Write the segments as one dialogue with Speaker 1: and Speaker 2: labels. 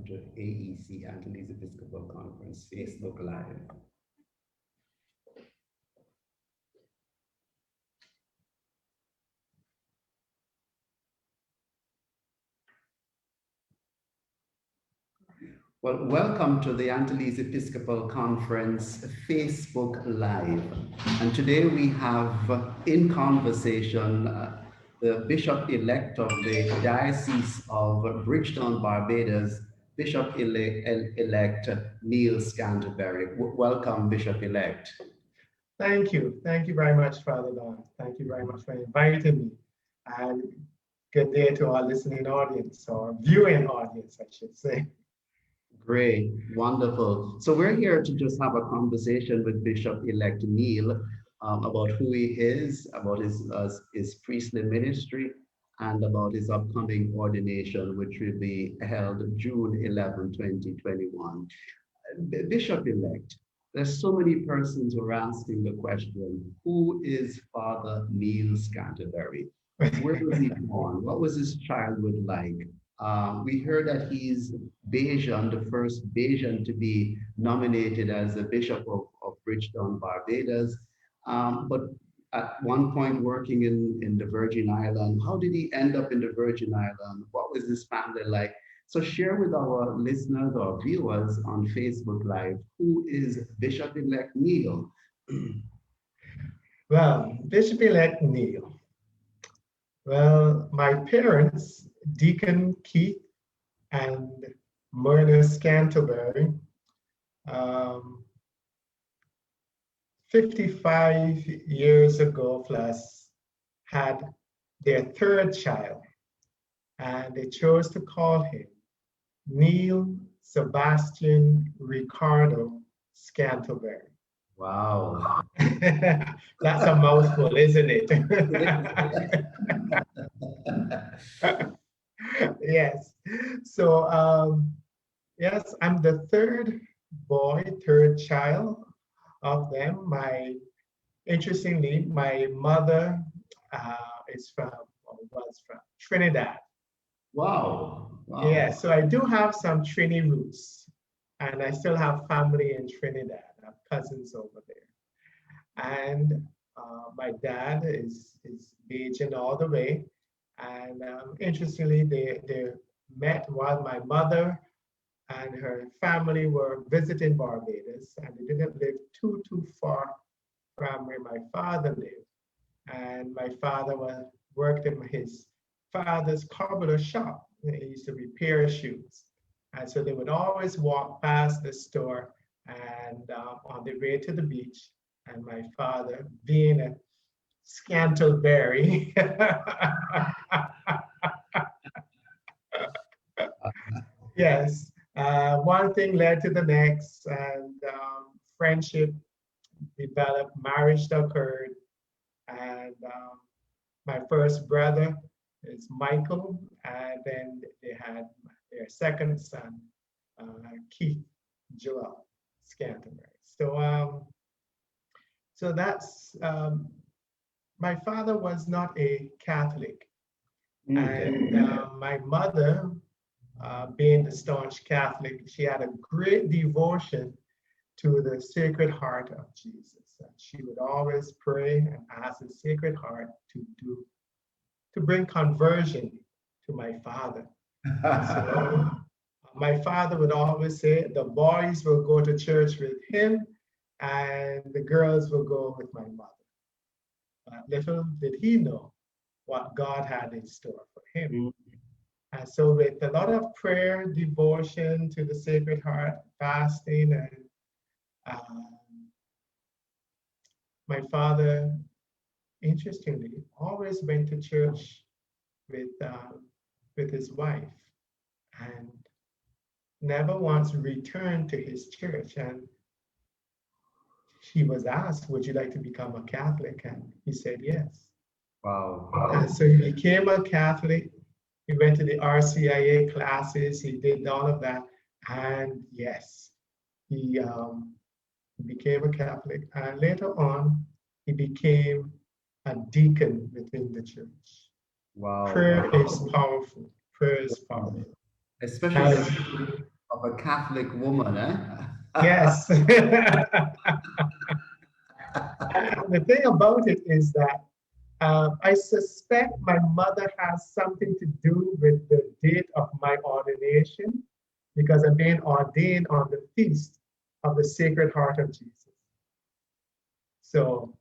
Speaker 1: to AEC, Antilles Episcopal Conference, Facebook Live. Well, welcome to the Antilles Episcopal Conference Facebook Live. And today we have in conversation the Bishop Elect of the Diocese of Bridgetown, Barbados, Bishop Elect Neil Scantlebury. Welcome, Bishop Elect.
Speaker 2: Thank you. Thank you very much, Father Don. Thank you very much for inviting me. And good day to our listening audience, or viewing audience, I should say.
Speaker 1: Great, wonderful. So we're here to just have a conversation with Bishop-elect Neil about who he is, about his priestly ministry, and about his upcoming ordination, which will be held June 11, 2021. Bishop-elect, there's so many persons who are asking the question, who is Father Neil Scantlebury? Where was he born? What was his childhood like? We heard that he's Bajan, the first Bajan to be nominated as a Bishop of Bridgetown, Barbados, but at one point working in the Virgin Islands. How did he end up in the Virgin Islands? What was his family like? So share with our listeners or viewers on Facebook Live, who is Bishop-elect Neil?
Speaker 2: Well, Bishop-elect Neil. Well, my parents, Deacon Keith and Myrna Scantlebury, 55 years ago plus, had their third child, and they chose to call him Neil Sebastian Ricardo Scantlebury.
Speaker 1: Wow.
Speaker 2: That's a mouthful, isn't it? Yes. So, yes, I'm the third child of them. Interestingly, my mother was from Trinidad.
Speaker 1: Wow. Wow.
Speaker 2: Yeah, so I do have some Trini roots, and I still have family in Trinidad. I have cousins over there. And my dad is Bajan all the way. And interestingly, they met while my mother and her family were visiting Barbados, and they didn't live too far from where my father lived. And my father worked in his father's carpenter shop. He used to repair shoes. And so they would always walk past the store and on the way to the beach. And my father, being a Scantlebury, yes, one thing led to the next, and friendship developed, marriage occurred, and my first brother is Michael, and then they had their second son, Keith Joel Scantlebury. So that's, my father was not a Catholic. And my mother, being the staunch Catholic, she had a great devotion to the Sacred Heart of Jesus. And she would always pray and ask the Sacred Heart to bring conversion to my father. So my father would always say, the boys will go to church with him and the girls will go with my mother. But little did he know what God had in store for him. And so with a lot of prayer, devotion to the Sacred Heart, fasting, and my father, interestingly, always went to church with his wife and never once returned to his church. And he was asked, would you like to become a Catholic? And he said yes.
Speaker 1: Wow.
Speaker 2: And so he became a Catholic. He went to the RCIA classes. He did all of that. And yes, he became a Catholic. And later on, he became a deacon within the church.
Speaker 1: Wow.
Speaker 2: Prayer is powerful. Prayer is powerful.
Speaker 1: Especially of a Catholic woman, eh?
Speaker 2: Yes. The thing about it is that I suspect my mother has something to do with the date of my ordination because I'm being ordained on the feast of the Sacred Heart of Jesus. So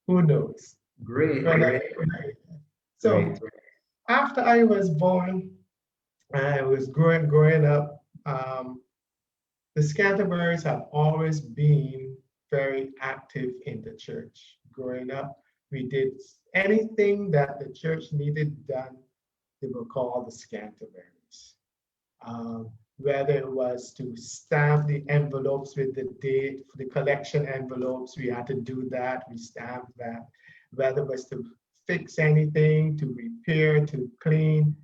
Speaker 2: who knows?
Speaker 1: Great,
Speaker 2: Well,
Speaker 1: great,
Speaker 2: so
Speaker 1: great.
Speaker 2: after I was born, I was growing up. The Scantleburys have always been very active in the church. Growing up, we did anything that the church needed done, they were called the Scantleburys. Whether it was to stamp the envelopes with the date for the collection envelopes, we had to do that, we stamped that. Whether it was to fix anything, to repair, to clean,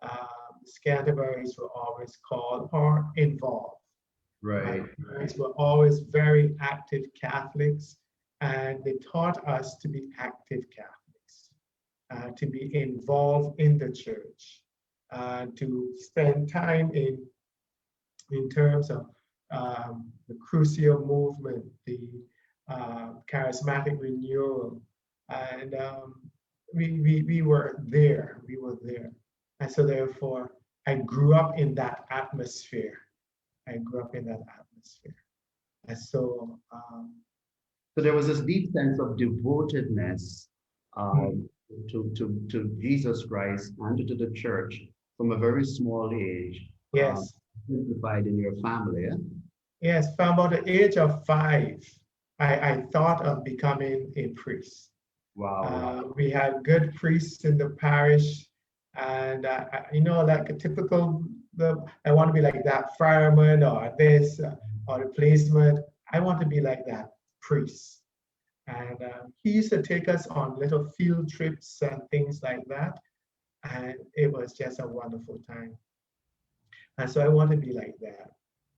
Speaker 2: the Scantleburys were always called or involved. My
Speaker 1: Right.
Speaker 2: parents were always very active Catholics, and they taught us to be active Catholics, to be involved in the church, to spend time in terms of the Crucial movement, the charismatic renewal, and we were there. We were there, and so therefore I grew up in that atmosphere. I grew up in that atmosphere. And so,
Speaker 1: So there was this deep sense of devotedness
Speaker 2: mm,
Speaker 1: um, to Jesus Christ and to the church from a very small age, um,
Speaker 2: yes,
Speaker 1: simplified in your family. Eh?
Speaker 2: yes, from about the age of 5, I thought of becoming a priest.
Speaker 1: Wow.
Speaker 2: We had good priests in the parish, and like a typical, I want to be like that fireman or this or the policeman. I want to be like that priest. And he used to take us on little field trips and things like that. And it was just a wonderful time. And so I want to be like that.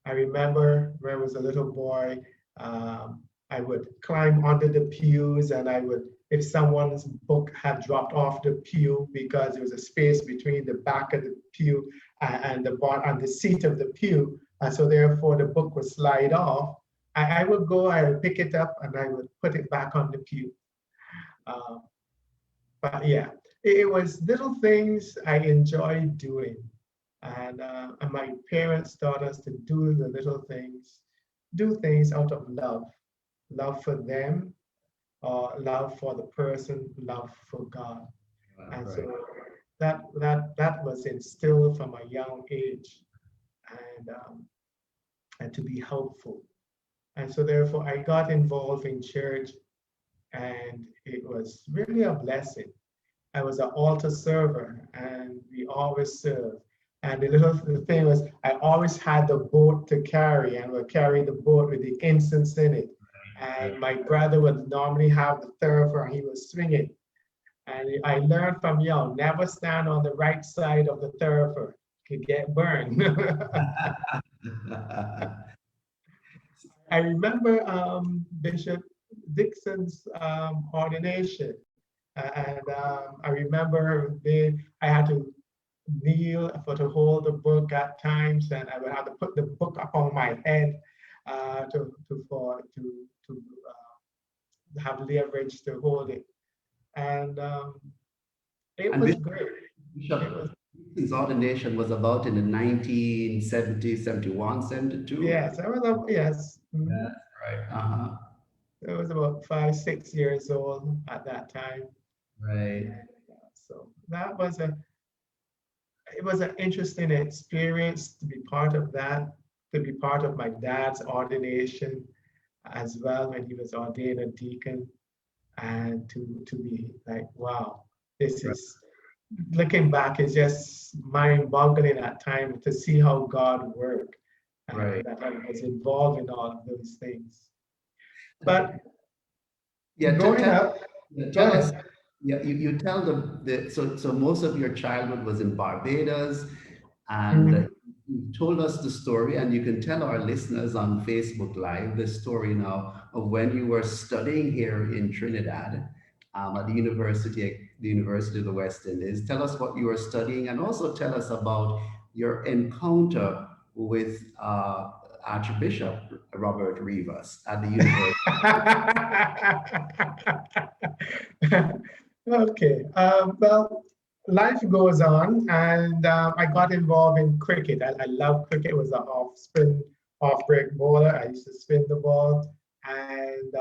Speaker 2: I remember when I was a little boy, I would climb under the pews and I would, if someone's book had dropped off the pew because there was a space between the back of the pew and the bottom and the seat of the pew, and so therefore the book would slide off, I would go, I would pick it up and I would put it back on the pew. Um, but yeah, it was little things I enjoyed doing. And my parents taught us to do the little things, do things out of love, love for them, or love for the person, love for God. And
Speaker 1: Right.
Speaker 2: so that was instilled from a young age, and and to be helpful. And so therefore I got involved in church, and it was really a blessing. I was an altar server, and we always served. And the thing was, I always had the boat to carry, and would carry the boat with the incense in it.
Speaker 1: Right.
Speaker 2: And my brother would normally have the thurifer, and he would swing it. And I learned from young, never stand on the right side of the thurifer, could get burned. I remember Bishop Dixon's ordination. And I remember I had to kneel for to hold the book at times, and I would have to put the book up on my head to have leverage to hold it. And it
Speaker 1: And
Speaker 2: was great. It
Speaker 1: Bishop
Speaker 2: was,
Speaker 1: His ordination was about in the 1970, 71, 72.
Speaker 2: yes, yes.
Speaker 1: That's right. Uh-huh.
Speaker 2: I was about 5, 6 years old at that time.
Speaker 1: Right.
Speaker 2: And, so that was it was an interesting experience to be part of that, to be part of my dad's ordination as well when he was ordained a deacon, and to be like, wow, this
Speaker 1: Right.
Speaker 2: is looking back is just mind-boggling at times to see how God worked
Speaker 1: Right.
Speaker 2: and that I was involved in all of those things. But
Speaker 1: Yeah,
Speaker 2: growing up, go
Speaker 1: tell us.
Speaker 2: ahead.
Speaker 1: Yeah, you tell so most of your childhood was in Barbados, and
Speaker 2: Mhm.
Speaker 1: you told us the story, and you can tell our listeners on Facebook Live the story now of when you were studying here in Trinidad, at the University of the West Indies. Tell us what you were studying, and also tell us about your encounter with Archbishop Robert Rivas at the university.
Speaker 2: Okay, well, life goes on, and I got involved in cricket. I love cricket. It was an off break bowler. I used to spin the ball, and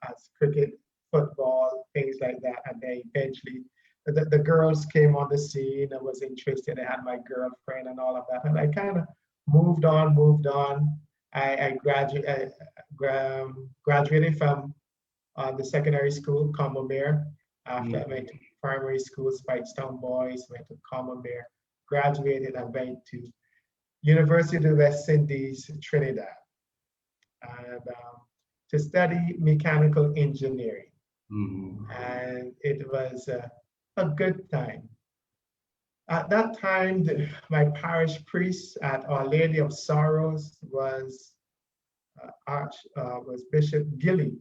Speaker 2: as cricket, football, things like that. And then eventually, the girls came on the scene. I was interested. I had my girlfriend and all of that, and I kind of moved on, moved on. I graduated from the secondary school, Commonwealth. After I went to primary school, Spikestown Boys, went to Commonwealth, graduated and went to University of the West Indies, Trinidad, and to study mechanical engineering. And it was a good time. At that time, my parish priest at Our Lady of Sorrows was Bishop Gilly,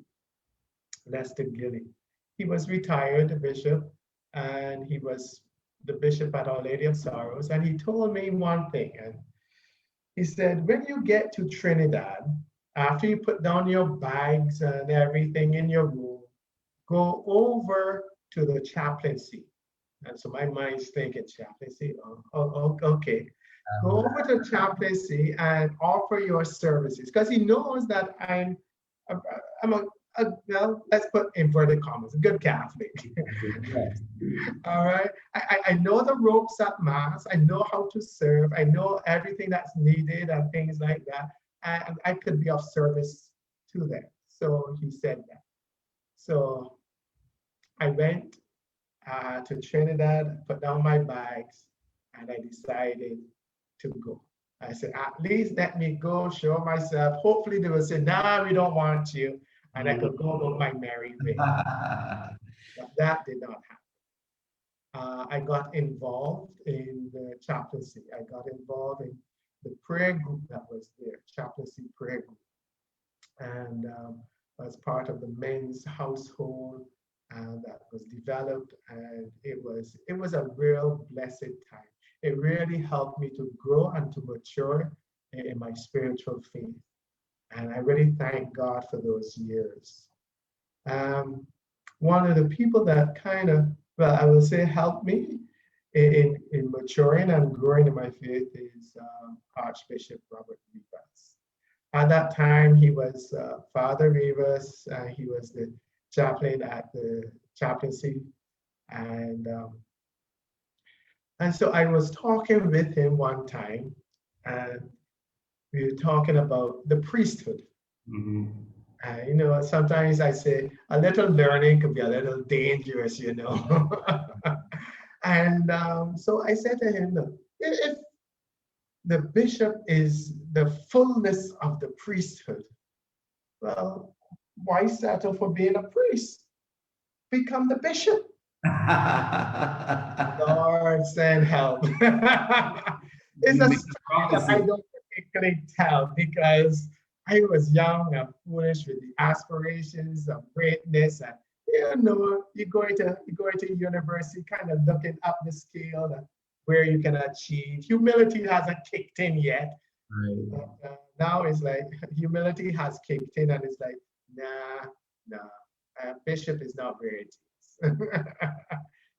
Speaker 2: Lester Gilly. He was retired, the bishop, and he was the bishop at Our Lady of Sorrows. And he told me one thing, and he said, when you get to Trinidad, after you put down your bags and everything in your room, go over to the chaplaincy. And so my mind's thinking, chaplaincy, okay. Go over to chaplaincy and offer your services, because he knows that I'm well, let's put inverted commas, a good Catholic. All right. I know the ropes at Mass. I know how to serve. I know everything that's needed and things like that. And I could be of service to them. So he said that. So I went to Trinidad, put down my bags, and I decided to go. I said, at least let me go, show myself. Hopefully they will say, nah, we don't want you. And I could go about my merry way. But that did not happen. I got involved in the chaplaincy. I got involved in the prayer group that was there, chaplaincy prayer group. And as part of the men's household that was developed. And it was a real blessed time. It really helped me to grow and to mature in my spiritual faith. And I really thank God for those years. One of the people that kind of, well, I will say helped me in maturing and growing in my faith is Archbishop Robert Rivas. At that time, he was Father Rivas. He was the chaplain at the chaplaincy. And so I was talking with him one time, and we were talking about the priesthood. You know, sometimes I say a little learning could be a little dangerous, you know. And so I said to him, look, if the bishop is the fullness of the priesthood, well, why settle for being a priest? Become the bishop. Lord, send help. It's a story that I don't particularly tell because I was young and foolish with the aspirations of greatness, and you know, you go into university, kind of looking up the scale of where you can achieve. Humility hasn't kicked in yet. Right. Now it's like humility has kicked in, and it's like, nah, bishop is not where it is.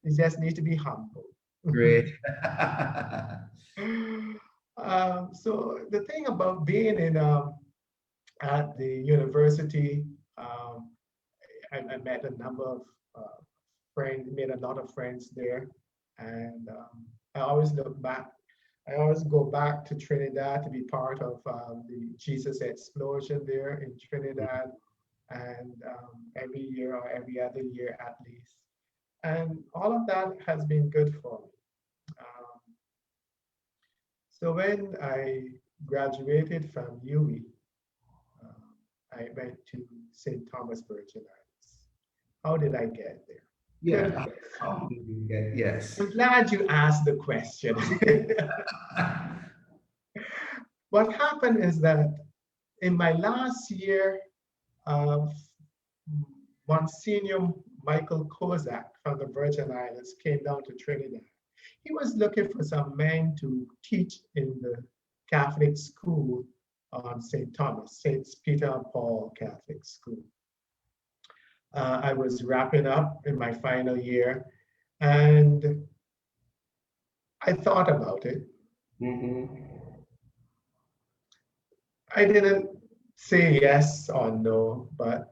Speaker 2: You just need to be humble.
Speaker 1: Great.
Speaker 2: So the thing about being in at the university, I met a number of friends, made a lot of friends there, and I always look back. I always go back to Trinidad to be part of the Jesus Explosion there in Trinidad, and every year or every other year at least. And all of that has been good for me. So when I graduated from UWI, I went to St. Thomas Virgin Islands. How did I get there?
Speaker 1: Yeah. How did you get? Yes.
Speaker 2: I'm glad you asked the question. What happened is that in my last year, Monsignor Michael Kozak from the Virgin Islands came down to Trinidad. He was looking for some men to teach in the Catholic school on St. Thomas, St. Peter and Paul Catholic School. I was wrapping up in my final year, and I thought about it. I didn't say yes or no, but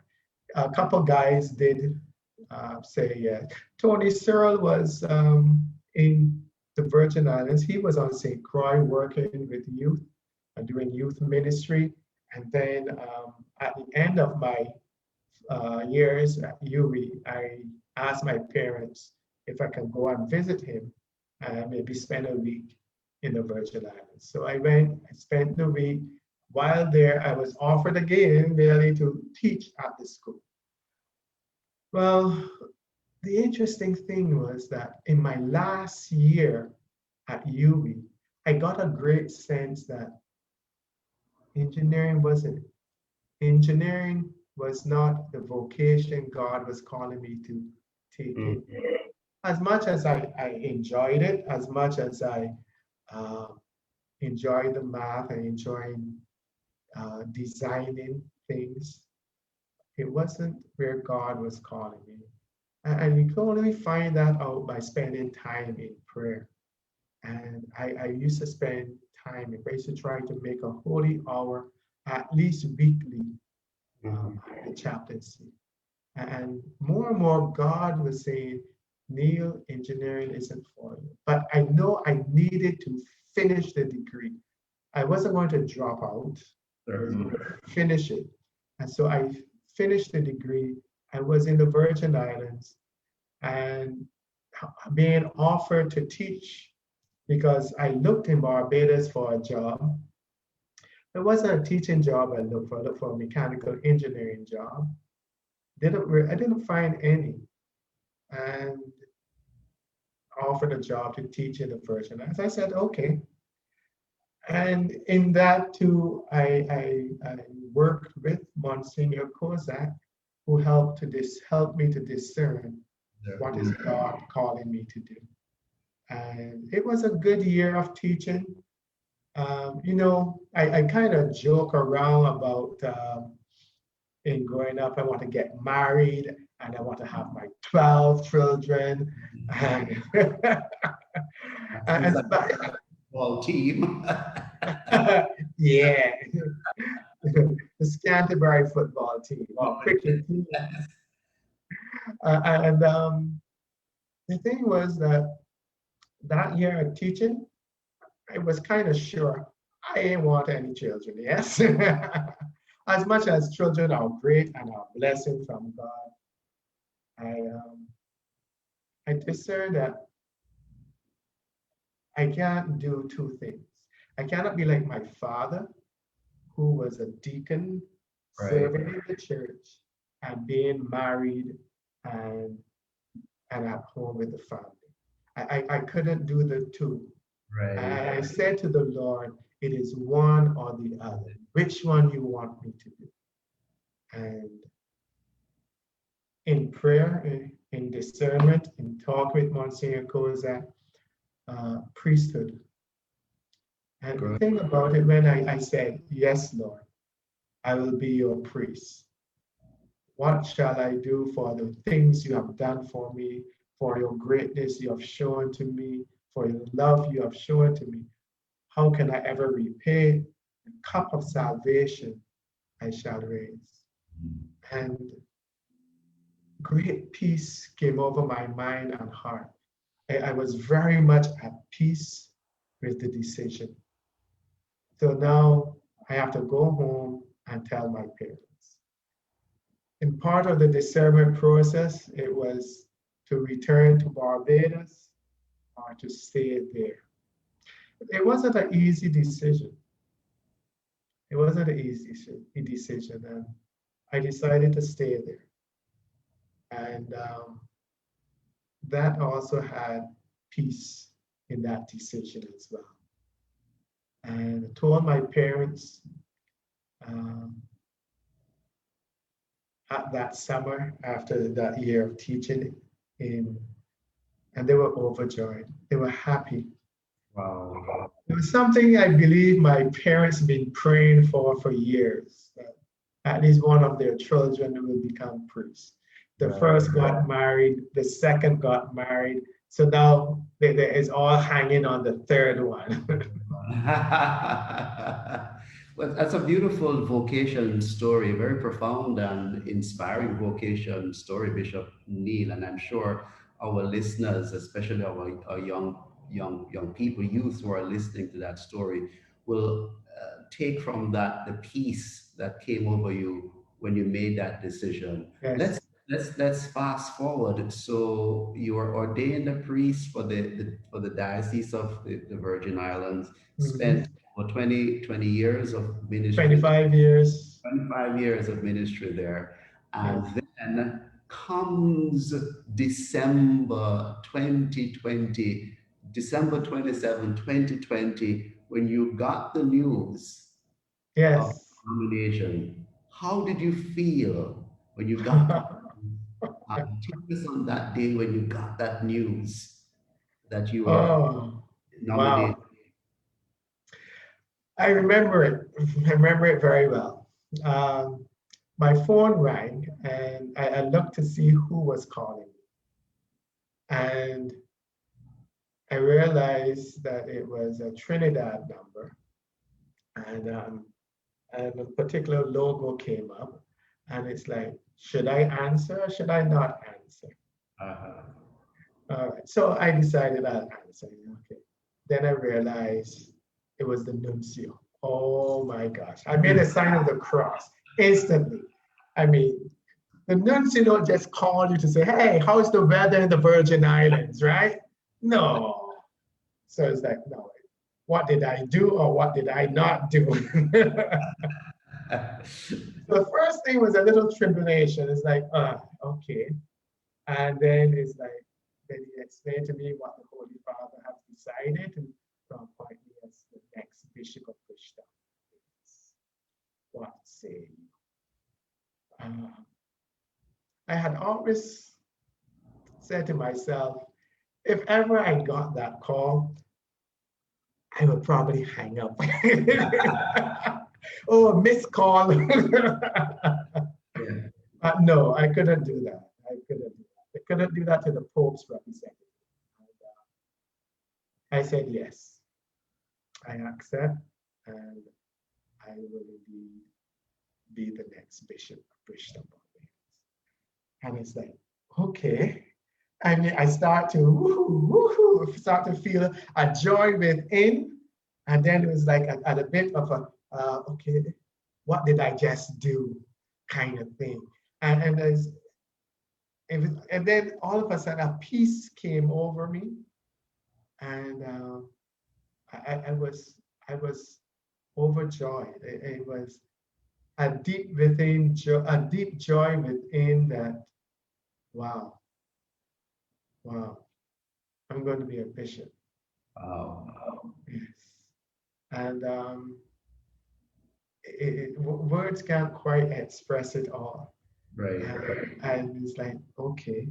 Speaker 2: a couple guys did say yes. Tony Searle was in the Virgin Islands. He was on St. Croix working with youth and doing youth ministry. And then at the end of my years at UWI, I asked my parents if I can go and visit him and maybe spend a week in the Virgin Islands. So I went, I spent the week. While there, I was offered again merely to teach at the school. Well, the interesting thing was that in my last year at UWI, I got a great sense that engineering wasn't it. Engineering was not the vocation God was calling me to take it. As much as I enjoyed it, as much as I enjoyed the math and enjoying designing things, it wasn't where God was calling me. And you can only find that out by spending time in prayer. And I used to spend time, I used to try to make a holy hour at least weekly at the chaplaincy. And more, God was saying, Neil, engineering isn't for you. But I know I needed to finish the degree. I wasn't going to drop out, finish it. And so I finished the degree. I was in the Virgin Islands and being offered to teach because I looked in Barbados for a job. It wasn't a teaching job I looked for a mechanical engineering job. I didn't find any. And offered a job to teach in the Virgin Islands. I said, okay. And in that too, I worked with Monsignor Kozak, who helped me to discern what is God calling me to do. And it was a good year of teaching. You know, I kind of joke around about in growing up, I want to get married and I want to have my 12 children. And,
Speaker 1: Well, team.
Speaker 2: Yeah. The Scantlebury football team, or cricket team. And the thing was that year of teaching, I was kind of sure I didn't want any children, yes? As much as children are great and are a blessing from God, I discerned that I can't do two things. I cannot be like my father, who was a deacon, serving in the church, and being married and at home with the family. I couldn't do the two. And I said to the Lord, it is one or the other. Which one you want me to do? And in prayer, in discernment, in talk with Monsignor Kozak, priesthood. And the thing about it, when I said, yes, Lord, I will be your priest. What shall I do for the things you have done for me, for your greatness you have shown to me, for your love you have shown to me? How can I ever repay the cup of salvation I shall raise? And great peace came over my mind and heart. I was very much at peace with the decision. So now I have to go home and tell my parents. In part of the discernment process, it was to return to Barbados or to stay there. It wasn't an easy decision. It wasn't an easy decision, and I decided to stay there. And that also had peace in that decision as well. And I told my parents at that summer after that year of teaching and they were overjoyed. They were happy.
Speaker 1: Wow.
Speaker 2: It was something I believe my parents been praying for years. That at least one of their children will become priests. The
Speaker 1: Right.
Speaker 2: first got married, the second got married. So now it's all hanging on the third one.
Speaker 1: Well, that's a beautiful vocation story, very profound and inspiring vocation story, Bishop Neil. And I'm sure our listeners, especially our young people, youth who are listening to that story, will take from that the peace that came over you when you made that decision.
Speaker 2: Yes.
Speaker 1: Let's fast forward. So you were ordained a priest for the Diocese of the Virgin Islands,
Speaker 2: Mhm.
Speaker 1: spent over 20 years of ministry,
Speaker 2: 25 years.
Speaker 1: 25 years of ministry there. And
Speaker 2: Yes.
Speaker 1: then comes December 2020, December 27, 2020, when you got the news of
Speaker 2: Yes.
Speaker 1: nomination. How did you feel when you got the take us on that day when you got that news that you were
Speaker 2: Oh,
Speaker 1: nominated?
Speaker 2: wow. I remember it. I remember it very well. Um, my phone rang and I looked to see who was calling. And I realized that it was a Trinidad number. And a particular logo came up. And it's like, should I answer or should I not answer?
Speaker 1: Uh,
Speaker 2: All right. So I decided I'll answer. Okay. Then I realized it was the nuncio. Oh my gosh. I made a sign of the cross instantly. I mean, the nuncio don't just call you to say, hey, how's the weather in the Virgin Islands, right? No. So it's like, no, what did I do or what did I not do? The first thing was a little tribulation. It's like, okay. And then it's like, then he explained to me what the Holy Father has decided to appoint me as the next Bishop of Bridgetown. What say you? I had always said to myself, if ever I got that call, I would probably hang up. Oh, a missed call.
Speaker 1: yeah.
Speaker 2: But no, I couldn't do that. I couldn't do that. I couldn't do that to the Pope's representative. And, I said yes. I accept, and I will indeed be the next bishop of Bridgetown. And it's like, okay. I mean, I start to start to feel a joy within, and then it was like a bit of a okay, what did I just do, kind of thing, and there's and then all of a sudden a peace came over me, and I was overjoyed. It was a deep within joy, a deep joy within that. Wow, wow, I'm going to be a bishop.
Speaker 1: Wow.
Speaker 2: Yes, and words can't quite express it all.
Speaker 1: Right.
Speaker 2: And it's like, okay.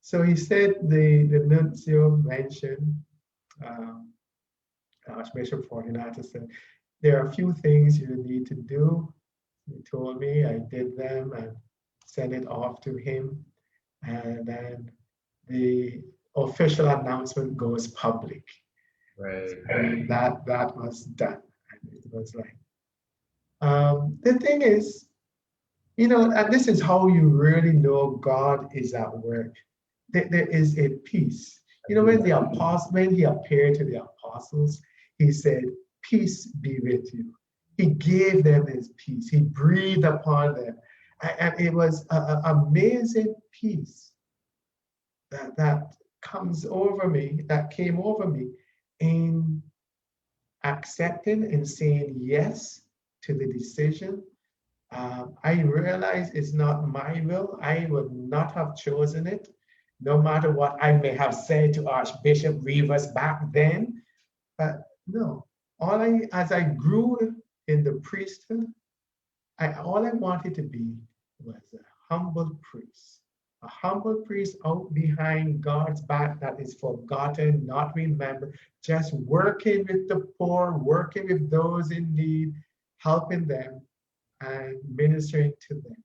Speaker 2: So he said the nuncio mentioned, um, Archbishop Fortunato said, there are a few things you need to do. He told me, I did them and sent it off to him. And then the official announcement goes public.
Speaker 1: Right.
Speaker 2: And that was done. And it was like, the thing is, and this is how you really know God is at work. There is a peace. When
Speaker 1: Agree.
Speaker 2: the apostle, when he appeared to the apostles, he said, "Peace be with you." He gave them his peace. He breathed upon them, and it was an amazing peace that comes over me, that came over me in accepting and saying yes to the decision. I realize it's not my will. I would not have chosen it, no matter what I may have said to Archbishop Rivas back then. But no, as I grew in the priesthood, all I wanted to be was a humble priest a humble priest out behind God's back that is forgotten, not remembered, just working with the poor, working with those in need, helping them and ministering to them.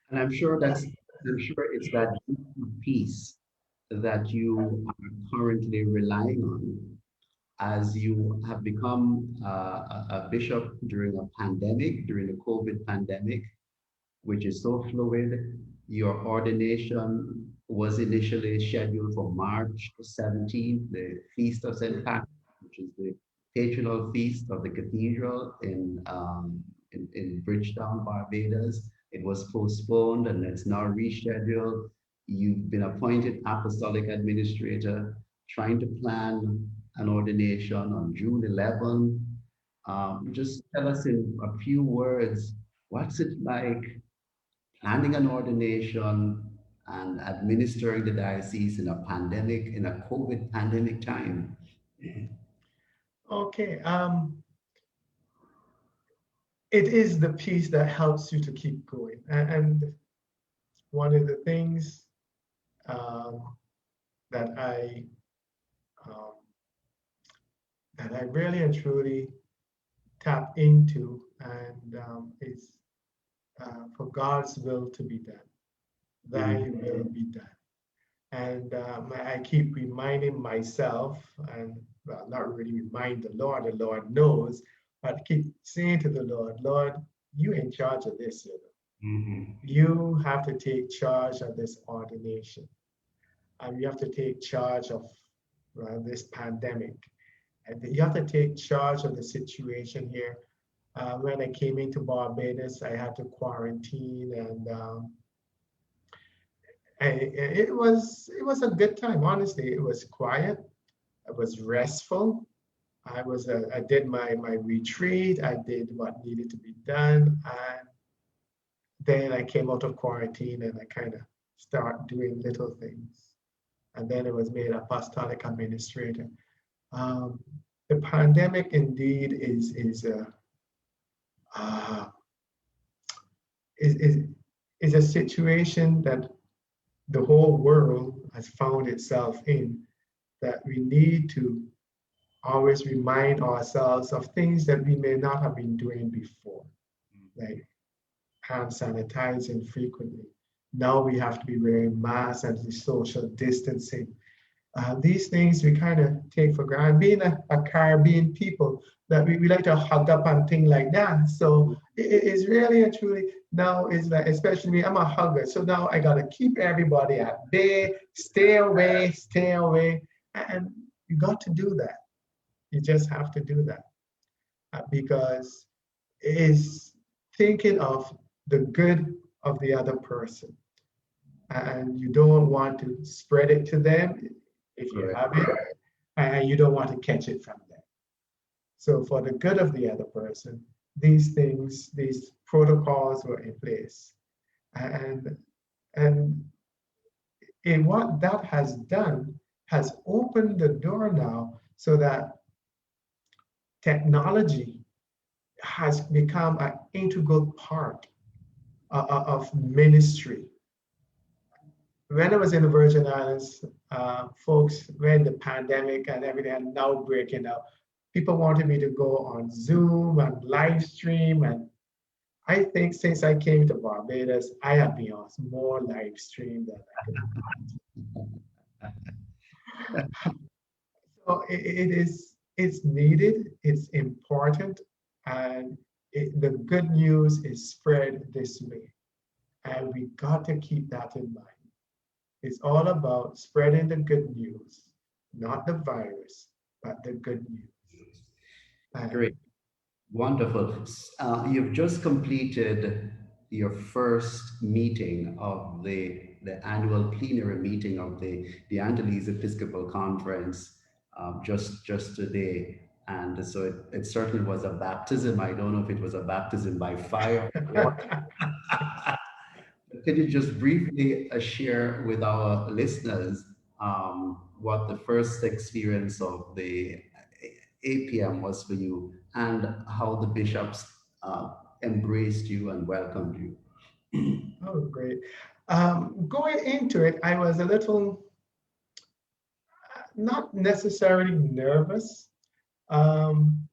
Speaker 1: And I'm sure it's that piece that you are currently relying on as you have become a bishop during a pandemic, during the COVID pandemic, which is so fluid. Your ordination was initially scheduled for March 17th, the Feast of St. Patrick, which is the patronal feast of the cathedral in Bridgetown, Barbados. It was postponed and it's now rescheduled. You've been appointed apostolic administrator, trying to plan an ordination on June 11th. Just tell us in a few words, what's it like planning an ordination and administering the diocese in a pandemic, in a COVID pandemic time?
Speaker 2: Okay, it is the piece that helps you to keep going. And one of the things um, that um, I really and truly tap into, and is for God's will to be done. Thy
Speaker 1: Mhm.
Speaker 2: will be done. And I keep reminding myself, and well, not really remind the Lord knows, but keep saying to the Lord, Lord, you in charge of this, you know.
Speaker 1: Mhm.
Speaker 2: You have to take charge of this ordination, and you have to take charge of this pandemic. And you have to take charge of the situation here. When I came into Barbados, I had to quarantine, and it was a good time. Honestly, it was quiet. It was restful. I did my retreat. I did what needed to be done, and then I came out of quarantine and I kind of start doing little things. And then it was made apostolic administrator. Um, the pandemic indeed uh, is is is a situation that the whole world has found itself in, that we need to always remind ourselves of things that we may not have been doing before, like hand sanitizing frequently. Now we have to be wearing masks and the social distancing. These things we kind of take for granted. Being a Caribbean people, that we like to hug up and things like that. So it's really and truly now is like, especially me, I'm a hugger. So now I got to keep everybody at bay, stay away, stay away. And you got to do that. You just have to do that because it is thinking of the good of the other person. And you don't want to spread it to them if you
Speaker 1: Correct.
Speaker 2: have it, and you don't want to catch it from them. So, for the good of the other person, these things, these protocols were in place. And, and in what that has done has opened the door now so that technology has become an integral part of ministry. When I was in the Virgin Islands, folks, when the pandemic and everything are now breaking out, people wanted me to go on Zoom and live stream. And I think since I came to Barbados, I have been on more live stream than I could. So it's needed, it's important, and the good news is spread this way. And we got to keep that in mind. It's all about spreading the good news, not the virus, but the good news. And
Speaker 1: Great. Wonderful. You've just completed your first meeting of the annual plenary meeting of the Angeles Episcopal Conference just today. And so it certainly was a baptism. I don't know if it was a baptism by fire or water. Could you just briefly share with our listeners what the first experience of the APM was for you and how the bishops embraced you and welcomed you?
Speaker 2: oh, great. Going into it, I was a little, not necessarily nervous, um,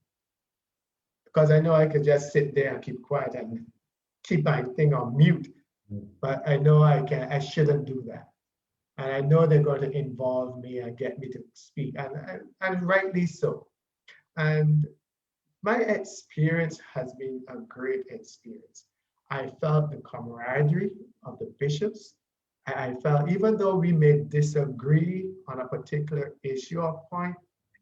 Speaker 2: because I know I could just sit there and keep quiet and keep my thing on mute. But I know I shouldn't do that. And I know they're going to involve me and get me to speak, and rightly so. And my experience has been a great experience. I felt the camaraderie of the bishops. I felt even though we may disagree on a particular issue or point,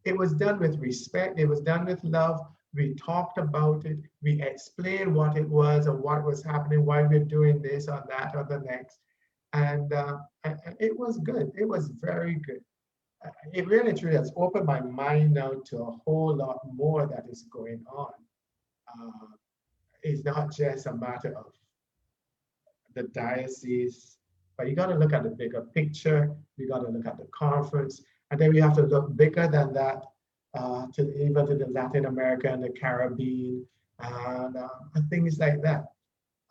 Speaker 2: it was done with respect, it was done with love. We talked about it, we explained what it was or what was happening, why we're doing this or that or the next. And it was good, it was very good. It really truly has opened my mind now to a whole lot more that is going on. Uh, it's not just a matter of the diocese, but you got to look at the bigger picture. You got to look at the conference, and then we have to look bigger than that, to even to the Latin America and the Caribbean, and things like that.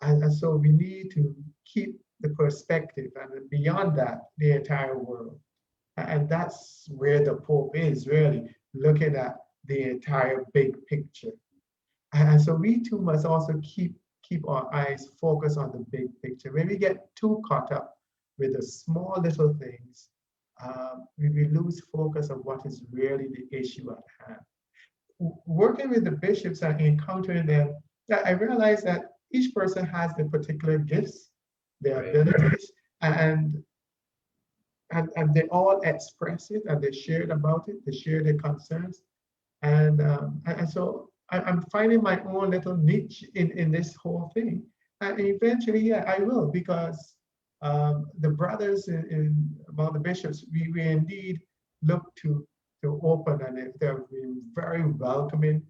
Speaker 2: And so we need to keep the perspective, and beyond that, the entire world. And that's where the Pope is really looking at the entire big picture. And so we too must also keep our eyes focused on the big picture. When we get too caught up with the small little things, we lose focus of what is really the issue at hand. Working with the bishops and encountering them, I realized that each person has their particular gifts, their abilities, and and they all express it and they shared about it, they share their concerns. And so I'm finding my own little niche in this whole thing. And eventually, yeah, I will, because the brothers among the bishops, we indeed look to open, and they've been very welcoming.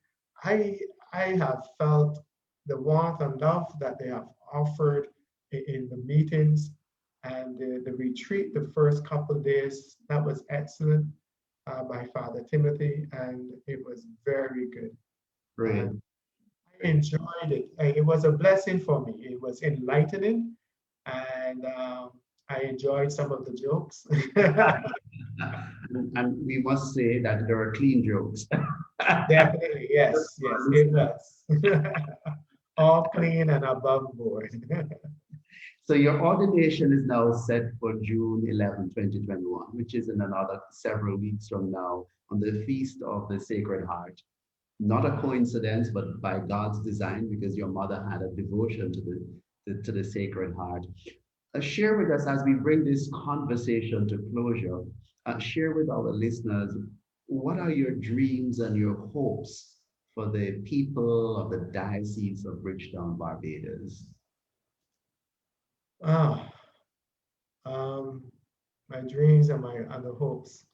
Speaker 2: I I have felt the warmth and love that they have offered in the meetings and the retreat the first couple of days. That was excellent by Father Timothy, and it was very good.
Speaker 1: Great.
Speaker 2: And I enjoyed it. It was a blessing for me. It was enlightening, and I enjoyed some of the jokes.
Speaker 1: And we must say that there are clean jokes.
Speaker 2: Definitely, yes, yes, it was. All clean and above board.
Speaker 1: So your ordination is now set for June 11, 2021, which is in another several weeks from now on the Feast of the Sacred Heart. Not a coincidence, but by God's design, because your mother had a devotion to the Sacred Heart. Share with us as we bring this conversation to closure. Share with our listeners, what are your dreams and your hopes for the people of the Diocese of Bridgetown, Barbados?
Speaker 2: Ah, um, my dreams and my the hopes.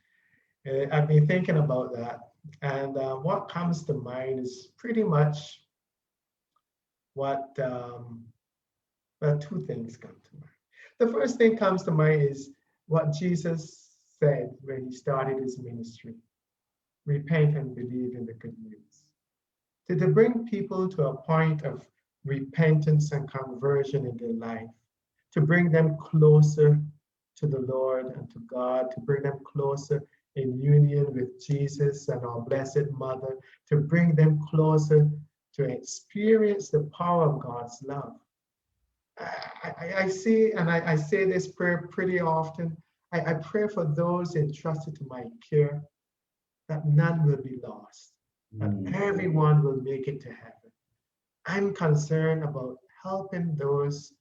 Speaker 2: I've been thinking about that, and what comes to mind is pretty much what. Well, two things come to mind. The first thing comes to mind is what Jesus said when he started his ministry: repent and believe in the good news. To bring people to a point of repentance and conversion in their life, to bring them closer to the Lord and to God, to bring them closer in union with Jesus and our Blessed Mother, to bring them closer to experience the power of God's love. I see, and I say this prayer pretty often. I pray for those entrusted to my care that none will be lost, that everyone will make it to heaven. I'm concerned about helping those,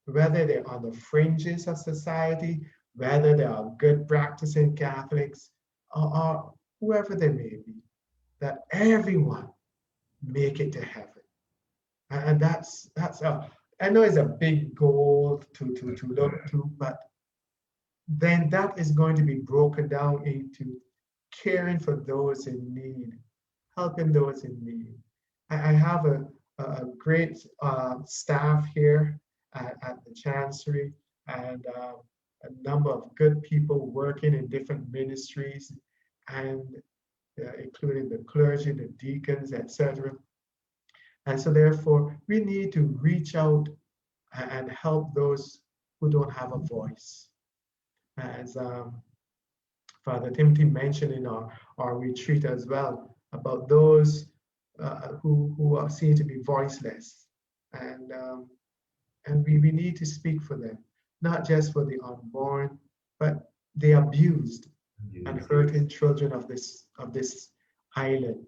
Speaker 2: whether they're on the fringes of society, whether they are good practicing Catholics, or whoever they may be, that everyone make it to heaven. And that's a, I know it's a big goal to look to, but then that is going to be broken down into caring for those in need, helping those in need. I have a great staff here at the Chancery, and a number of good people working in different ministries, and including the clergy, the deacons, etc. And so therefore, we need to reach out and help those who don't have a voice. As Father Timothy mentioned in our retreat as well, about those who are seen to be voiceless. And, and we need to speak for them, not just for the unborn, but the abused and hurting children of this island.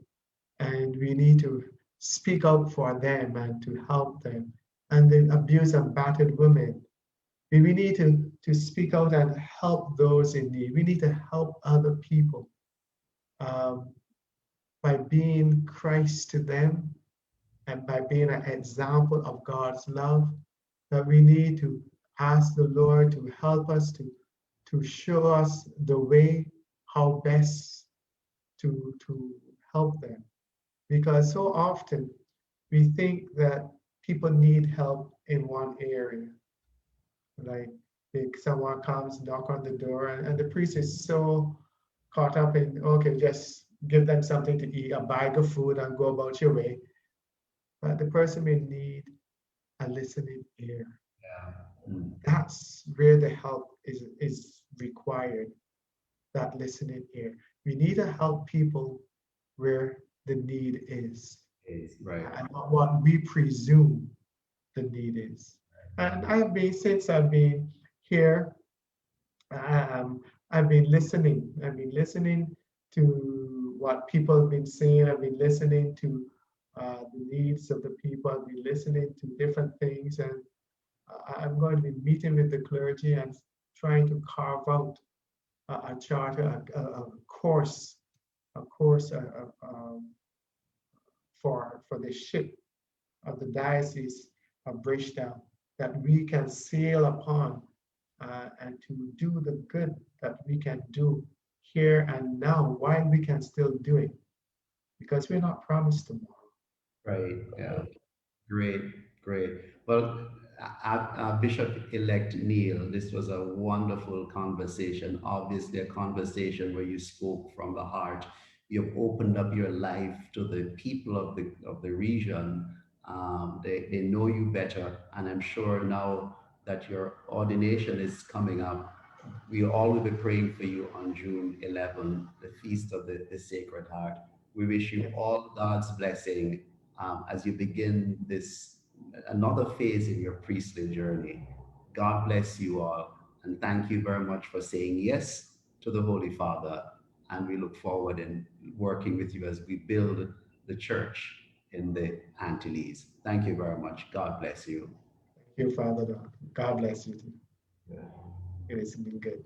Speaker 2: And we need to speak out for them and to help them. And the abused and battered women, we need to speak out and help those in need. We need to help other people um, by being Christ to them and by being an example of God's love. That we need to ask the Lord to help us to show us the way how best to help them. Because so often we think that people need help in one area. Like if someone comes, knock on the door, and the priest is so caught up in, okay, just give them something to eat, a bag of food, and go about your way. But the person may need a listening ear. That's where the help is required, that listening ear. We need to help people where the need is,
Speaker 1: right.
Speaker 2: and not what we presume the need is. And since I've been here, I've been listening. I've been listening to what people have been saying. I've been listening to the needs of the people. I've been listening to different things, and I'm going to be meeting with the clergy and trying to carve out a charter, a course, for the ship of the Diocese of Bridgetown that we can sail upon and to do the good that we can do here and now while we can still do it, because we're not promised tomorrow.
Speaker 1: Right. Yeah. Great. Great. Well, Bishop Elect Neil, this was a wonderful conversation. Obviously, a conversation where you spoke from the heart. You've opened up your life to the people of the region. They know you better, and I'm sure now that your ordination is coming up, we all will be praying for you on June 11, the feast of the Sacred Heart. We wish you all God's blessing as you begin this another phase in your priestly journey. God bless you all, and thank you very much for saying yes to the Holy Father. And we look forward in working with you as we build the church in the Antilles. Thank you very much. God bless you.
Speaker 2: Thank you, Father. God bless you too. It has been good.